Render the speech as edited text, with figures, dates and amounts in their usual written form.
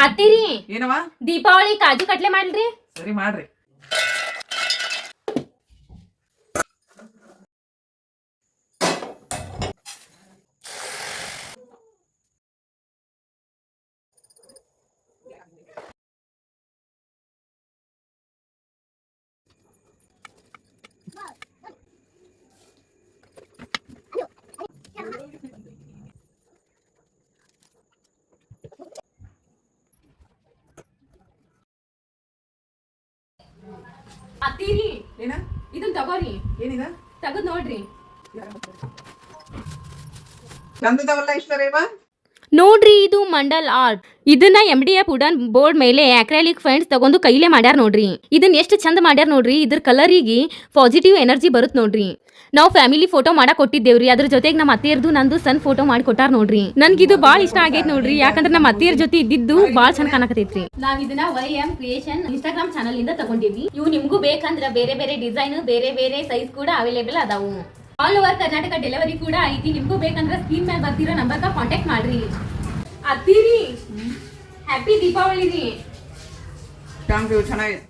ಅತ್ತಿರಿ ಏನವ ದೀಪಾವಳಿ ಕಾಜು ಕಟ್ಲೆ ಮಾಡ್ರಿ. ಸರಿ ಮಾಡ್ರಿ. ಅತ್ತಿರಿ ಏನ ಇದನ್ ತಗೋರಿ, ಏನಿದ ತಗದ್ ನೋಡ್ರಿ. ಚಂದದವಲ್ಲ ಐಶ್ವರ್ಯವ. ನೋಡ್ರಿ ಇದು ಮಂಡಲ್ ಆರ್ಟ್. ಇದನ್ನ MDF ವುಡನ್ ಬೋರ್ಡ್ ಮೇಲೆ ಅಕ್ರಾಲಿಕ್ ಪೇಂಟ್ಸ್ ತಗೊಂಡು ಕೈಲೇ ಮಾಡ್ಯಾರ ನೋಡ್ರಿ. ಇದನ್ನ ಎಷ್ಟು ಚಂದ ಮಾಡ್ಯಾರ ನೋಡ್ರಿ. ಇದ್ರ ಕಲರಿಗೆ ಪಾಸಿಟಿವ್ ಎನರ್ಜಿ ಬರುತ್ತೆ ನೋಡ್ರಿ. ನಾವು ಫ್ಯಾಮಿಲಿ ಫೋಟೋ ಮಾಡಕ್ ಕೊಟ್ಟಿದ್ದೇವ್ರಿ. ಅದ್ರ ಜೊತೆಗೆ ನಮ್ಮ ಅತ್ತೆಯರ್ದು ನಂದು ಸಣ್ಣ ಫೋಟೋ ಮಾಡಿ ಕೊಟ್ಟಾರ ನೋಡ್ರಿ. ನನ್ಗಿದು ಬಾಳ ಇಷ್ಟ ಆಗೈತ್ ನೋಡ್ರಿ. ಯಾಕಂದ್ರೆ ನಮ್ಮ ಅತ್ತೆಯರ್ ಜೊತೆ ಇದ್ದಿದ್ದು ಬಾಳ ಚಂದ ಕಾಣಕತೈತ್ರಿ. ನಾವ್ ಇದನ್ನ YM ಕ್ರಿಯೇಷನ್ ಇನ್ಸ್ಟಾಗ್ರಾಮ್ ಚಾನಲ್ ಇಂದ ತಗೊಂಡಿವಿ. ಇವು ನಿಮ್ಗೂ ಬೇಕಂದ್ರ ಬೇರೆ ಬೇರೆ ಡಿಸೈನ್, ಬೇರೆ ಬೇರೆ ಸೈಜ್ ಕೂಡ ಅವೈಲೇಬಲ್ ಅದಾವು. ಆಲ್ ಓವರ್ ಕರ್ನಾಟಕ ಡೆಲಿವರಿ ಕೂಡ ಐತಿ. ನಿಮ್ಗೂ ಬೇಕಂದ್ರ ಸ್ಕ್ರೀನ್ ಮೇಲೆ ಬರ್ತಿರೋ ನಂಬರ್ಗೆ ಕಾಂಟ್ಯಾಕ್ಟ್ ಮಾಡ್ರಿ. ಅತ್ತಿರಿ ಹ್ಯಾಪಿ ದೀಪಾವಳಿ ರೀ. ಥ್ಯಾಂಕ್ ಯು, ಚೆನ್ನಾಗಿದೆ.